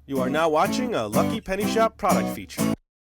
You are now watching a Lucky Penny Shop product feature.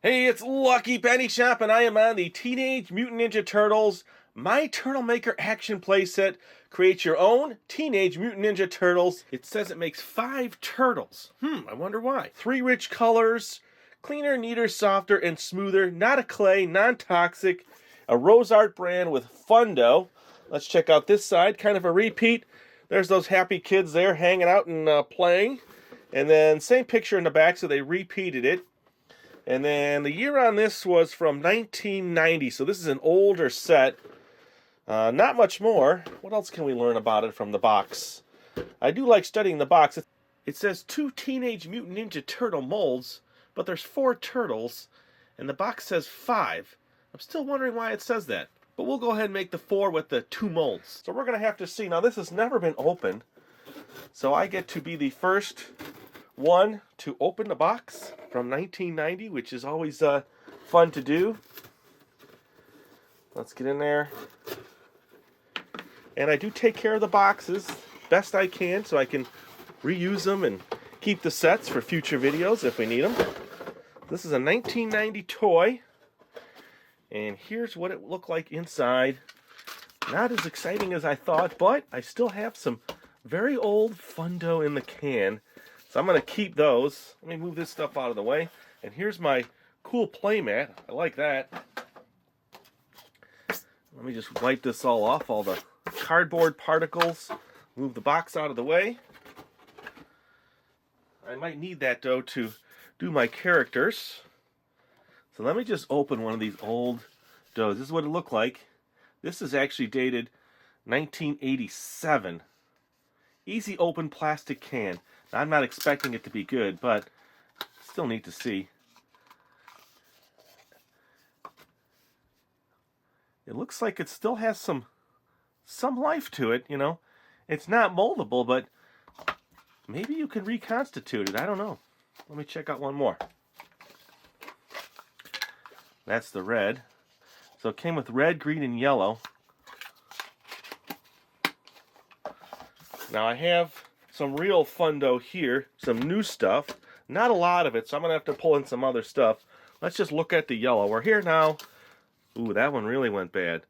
Hey, it's Lucky Penny Shop, and I am on the Teenage Mutant Ninja Turtles My Turtle Maker Action Playset. Create your own Teenage Mutant Ninja Turtles. It says it makes 5 turtles. I wonder why. 3 rich colors, cleaner, neater, softer, and smoother. Not a clay, non-toxic. A Rose Art brand with Fundo. Let's check out this side, kind of a repeat. There's those happy kids there hanging out and playing. And then same picture in the back, so they repeated it. And then the year on this was from 1990, so this is an older set. Not much more. What else can we learn about it from the box? I do like studying the box. It says 2 Teenage Mutant Ninja Turtle molds, but there's 4 turtles, and the box says 5. I'm still wondering why it says that. But we'll go ahead and make the 4 with the 2 molds. So we're going to have to see. Now this has never been opened, so I get to be the first one to open the box from 1990, which is always fun to do. Let's get in there. And I do take care of the boxes best I can so I can reuse them and keep the sets for future videos if we need them. This is a 1990 toy. And here's what it looked like inside. Not as exciting as I thought, but I still have some very old Fundo in the can. So I'm going to keep those. Let me move this stuff out of the way. And here's my cool playmat. I like that. Let me just wipe this all off, all the cardboard particles. Move the box out of the way. I might need that, though, to do my characters. So let me just open one of these old doughs. This is what it looked like. This is actually dated 1987. Easy open plastic can. Now, I'm not expecting it to be good, but still need to see. It looks like it still has some life to it, you know. It's not moldable, but maybe you can reconstitute it. I don't know. Let me check out one more. That's the red. So it came with red, green, and yellow. Now I have some real Fundo here, some new stuff. Not a lot of it, so I'm going to have to pull in some other stuff. Let's just look at the yellow. We're here now. Ooh, that one really went bad.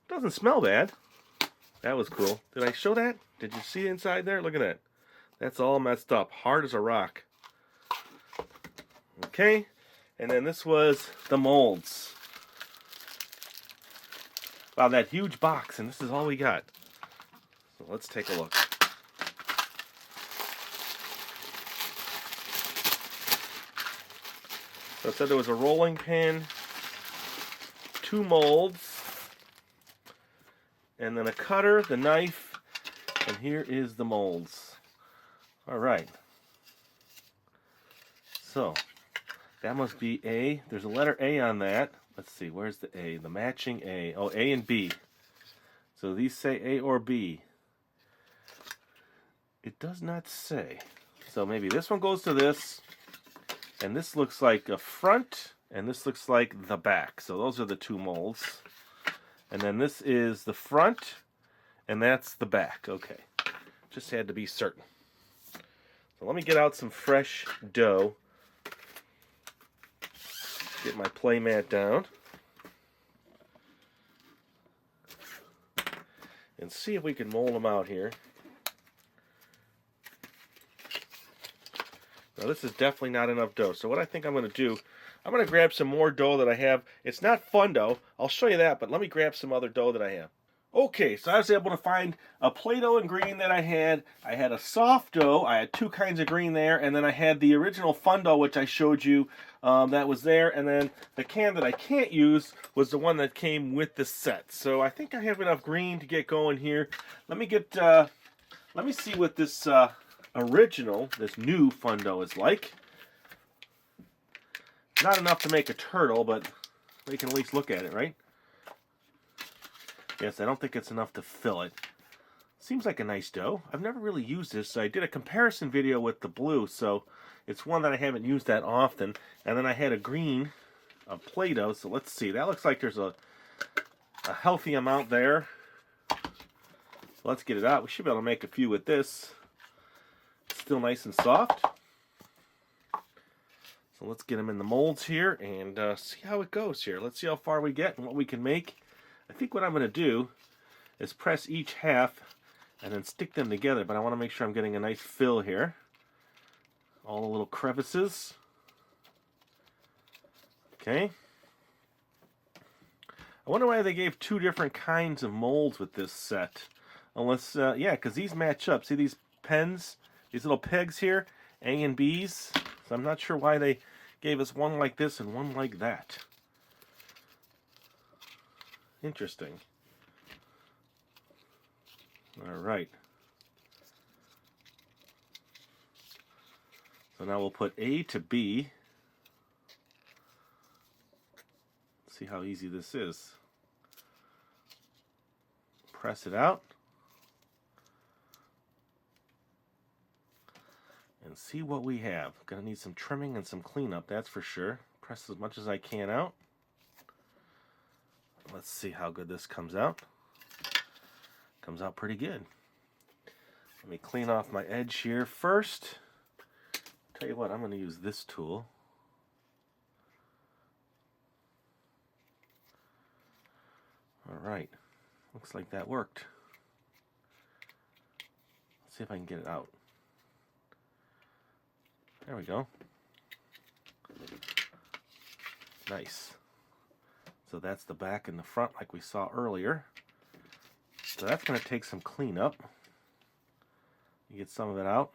Doesn't smell bad. That was cool. Did I show that? Did you see inside there? Look at that. That's all messed up. Hard as a rock. Okay. And then this was the molds. Wow, that huge box, and this is all we got. So let's take a look. So it said there was a rolling pin, 2 molds, and then a cutter, the knife, and here is the molds. All right. So that must be A. There's a letter A on that. Let's see, where's the A? The matching A. Oh, A and B. So these say A or B. It does not say. So maybe this one goes to this. And this looks like a front. And this looks like the back. So those are the 2 molds. And then this is the front. And that's the back. Okay. Just had to be certain. So let me get out some fresh dough. Get my playmat down. And see if we can mold them out here. Now this is definitely not enough dough. So what I think I'm going to do, I'm going to grab some more dough that I have. It's not Fundo. I'll show you that, but let me grab some other dough that I have. Okay, so I was able to find a Play-Doh and green that I had. I had a soft dough. I had 2 kinds of green there, and then I had the original Fundo, which I showed you, that was there. And then the can that I can't use was the one that came with the set. So I think I have enough green to get going here. Let me see what this original, this new Fundo is like. Not enough to make a turtle, but we can at least look at it, right? Yes, I don't think it's enough to fill it. Seems like a nice dough. I've never really used this. I did a comparison video with the blue, so it's one that I haven't used that often. And then I had a green of Play-Doh, so let's see. That looks like there's a healthy amount there. Let's get it out. We should be able to make a few with this. still nice and soft. So let's get them in the molds here and see how it goes here. Let's see how far we get and what we can make. I think what I'm going to do is press each half and then stick them together, but I want to make sure I'm getting a nice fill here. All the little crevices. Okay. I wonder why they gave two different kinds of molds with this set. Unless, yeah, because these match up. See these pens? These little pegs here? A and B's. So I'm not sure why they gave us one like this and one like that. Interesting. Alright. So now we'll put A to B. See how easy this is. Press it out. And see what we have. Gonna need some trimming and some cleanup, that's for sure. Press as much as I can out. Let's see how good this comes out. Comes out pretty good. Let me clean off my edge here first. Tell you what, I'm gonna use this tool. Alright, looks like that worked. Let's see if I can get it out. There we go. Nice. So that's the back and the front like we saw earlier. So that's going to take some cleanup. You get some of it out.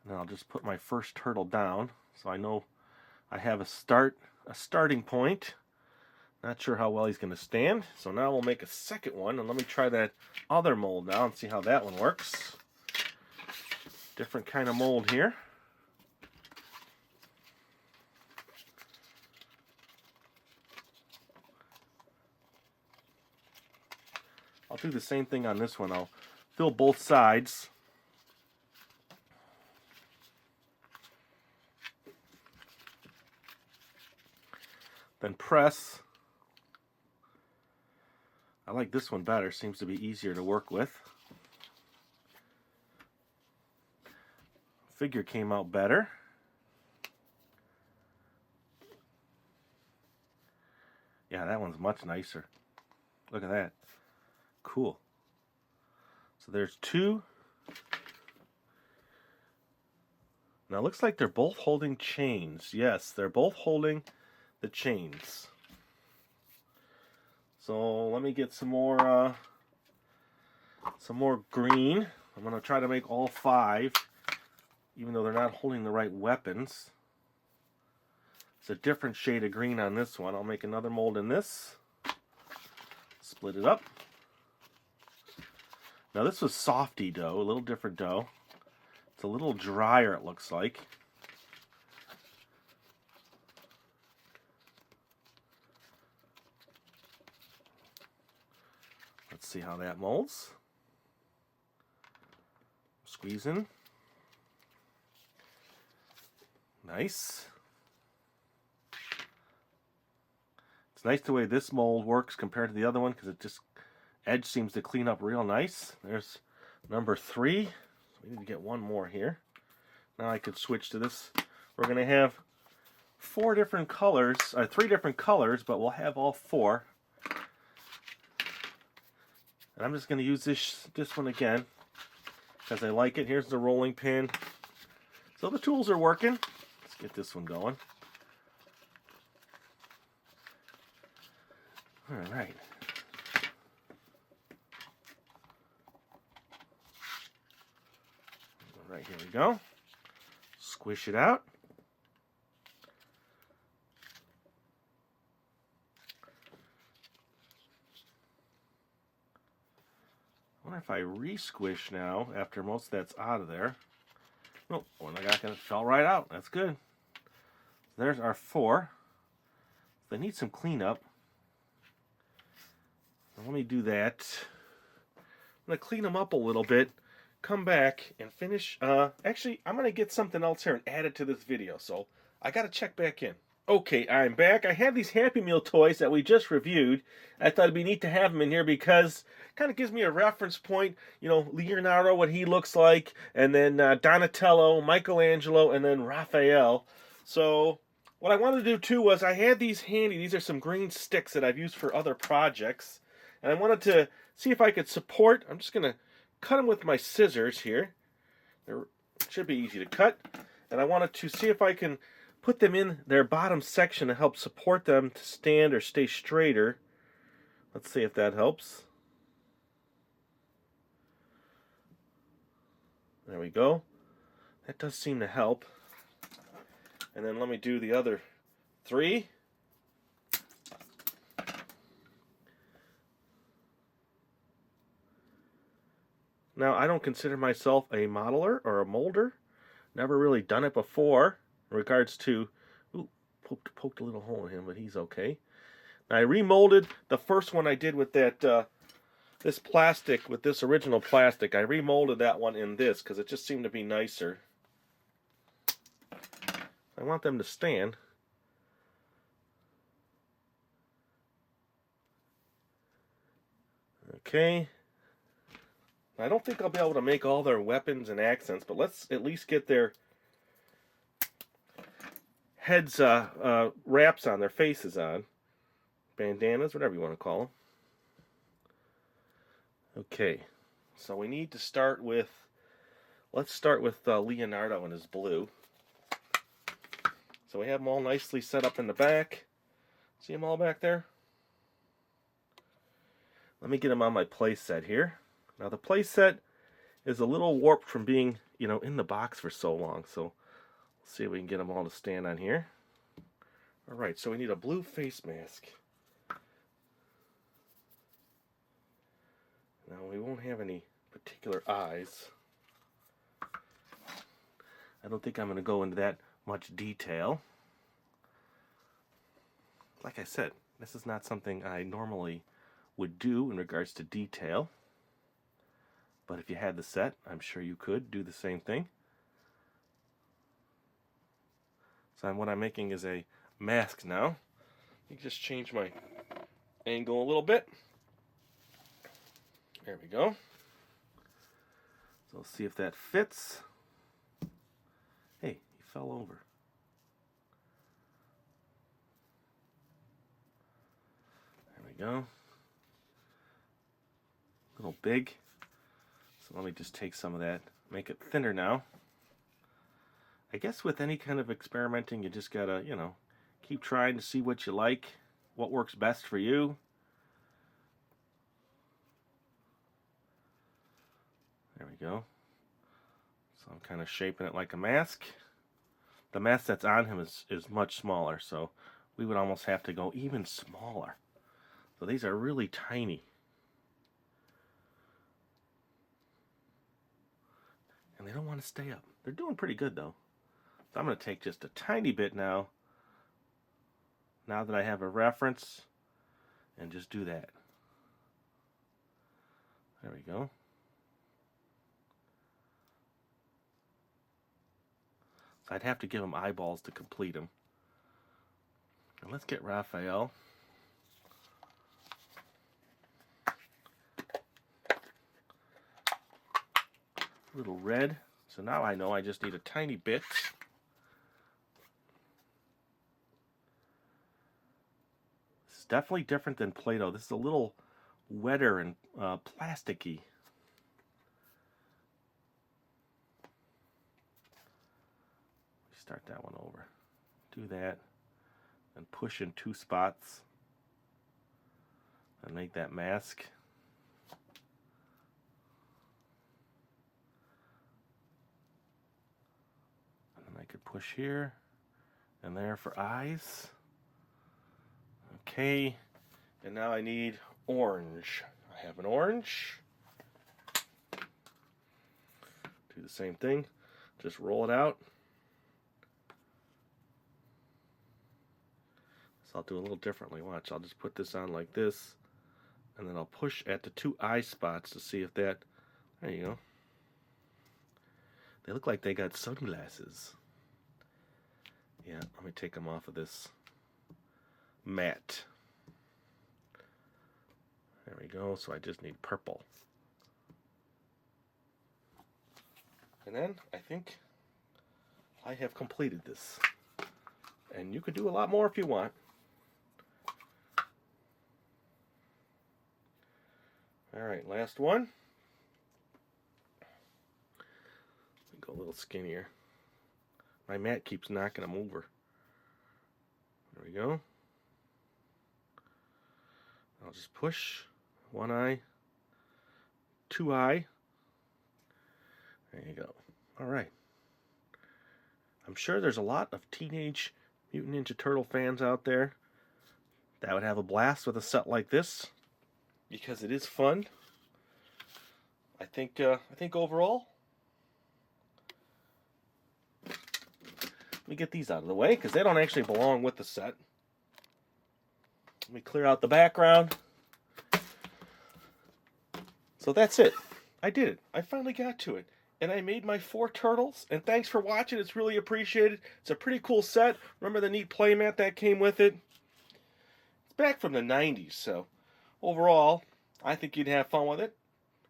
And then I'll just put my first turtle down so I know I have a starting point. Not sure how well he's going to stand. So now we'll make a second one, and let me try that other mold now and see how that one works. Different kind of mold here. I'll do the same thing on this one. I'll fill both sides. Then press. I like this one better. Seems to be easier to work with. Figure came out better. Yeah, that one's much nicer. Look at that. Cool. So there's two. Now it looks like they're both holding chains. Yes, they're both holding the chains. So let me get some more green. I'm going to try to make all 5, even though they're not holding the right weapons. It's a different shade of green on this one. I'll make another mold in this. Split it up. Now this was softy dough, a little different dough. It's a little drier, it looks like. Let's see how that molds. Squeezing. Nice. It's nice the way this mold works compared to the other one because it just edge seems to clean up real nice. There's number 3. So we need to get one more here. Now I could switch to this. We're going to have 4 different colors, 3 different colors, but we'll have all 4. And I'm just going to use this one again because I like it. Here's the rolling pin. So the tools are working. Let's get this one going. All right. Right, here we go. Squish it out. I wonder if I re-squish now after most of that's out of there. Nope, one I got fell right out. That's good. There's our 4. They need some cleanup. Now let me do that. I'm going to clean them up a little bit. Come back and finish. Actually, I'm going to get something else here and add it to this video. So I got to check back in. Okay, I'm back. I have these Happy Meal toys that we just reviewed. I thought it'd be neat to have them in here because it kind of gives me a reference point. You know, Leonardo, what he looks like, and then Donatello, Michelangelo, and then Raphael. So what I wanted to do too was I had these handy. These are some green sticks that I've used for other projects. And I wanted to see if I could support. I'm just going to cut them with my scissors here. They should be easy to cut. And I wanted to see if I can put them in their bottom section to help support them to stand or stay straighter. Let's see if that helps. There we go. That does seem to help. And then let me do the other three. Now, I don't consider myself a modeler or a molder. Never really done it before in regards to... Ooh, poked a little hole in him, but he's okay. Now, I remolded the first one I did with that this plastic, with this original plastic. I remolded that one in this because it just seemed to be nicer. I want them to stand. Okay. I don't think I'll be able to make all their weapons and accents, but let's at least get their heads, wraps on, their faces on. Bandanas, whatever you want to call them. Okay, so we need to start with, let's start with Leonardo and his blue. So we have them all nicely set up in the back. See them all back there? Let me get them on my playset here. Now the playset is a little warped from being, you know, in the box for so long. So let's see if we can get them all to stand on here. Alright, so we need a blue face mask. Now we won't have any particular eyes. I don't think I'm going to go into that much detail. Like I said, this is not something I normally would do in regards to detail. But if you had the set, I'm sure you could do the same thing. So what I'm making is a mask now. Let me just change my angle a little bit. There we go. So let's see if that fits. Hey, he fell over. There we go. A little big. So let me just take some of that, make it thinner now. I guess with any kind of experimenting, you just gotta, you know, keep trying to see what you like, what works best for you. There we go. So I'm kind of shaping it like a mask. The mask that's on him is much smaller, so we would almost have to go even smaller. So these are really tiny. And they don't want to stay up. They're doing pretty good though. So I'm going to take just a tiny bit now that I have a reference, and just do that. There we go. So I'd have to give him eyeballs to complete him. And let's get Raphael. A little red. So now I know I just need a tiny bit. This is definitely different than Play-Doh. This is a little wetter and plasticky. Start that one over. Do that. And push in 2 spots. And make that mask. I could push here and there for eyes. Okay, and now I need orange. I have an orange. Do the same thing, just roll it out. So I'll do a little differently. Watch, I'll just put this on like this, and then I'll push at the 2 eye spots to see if that, there you go. They look like they got sunglasses. Yeah, let me take them off of this matte. There we go, so I just need purple. And then I think I have completed this. And you could do a lot more if you want. Alright, last one. Go a little skinnier. My mat keeps knocking them over. There we go. I'll just push one eye, two eye. There you go. Alright. I'm sure there's a lot of Teenage Mutant Ninja Turtle fans out there that would have a blast with a set like this, because it is fun. I think overall, let me get these out of the way because they don't actually belong with the set. Let me clear out the background. So that's it. I did it. I finally got to it. And I made my 4 turtles. And thanks for watching. It's really appreciated. It's a pretty cool set. Remember the neat playmat that came with it? It's back from the 90s. So overall, I think you'd have fun with it.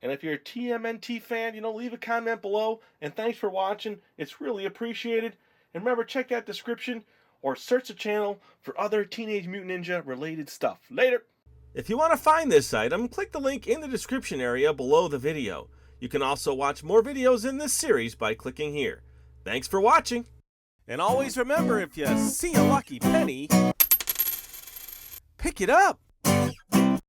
And if you're a TMNT fan, leave a comment below. And thanks for watching. It's really appreciated. And remember, check that description or search the channel for other Teenage Mutant Ninja related stuff. Later! If you want to find this item, click the link in the description area below the video. You can also watch more videos in this series by clicking here. Thanks for watching! And always remember, if you see a lucky penny, pick it up!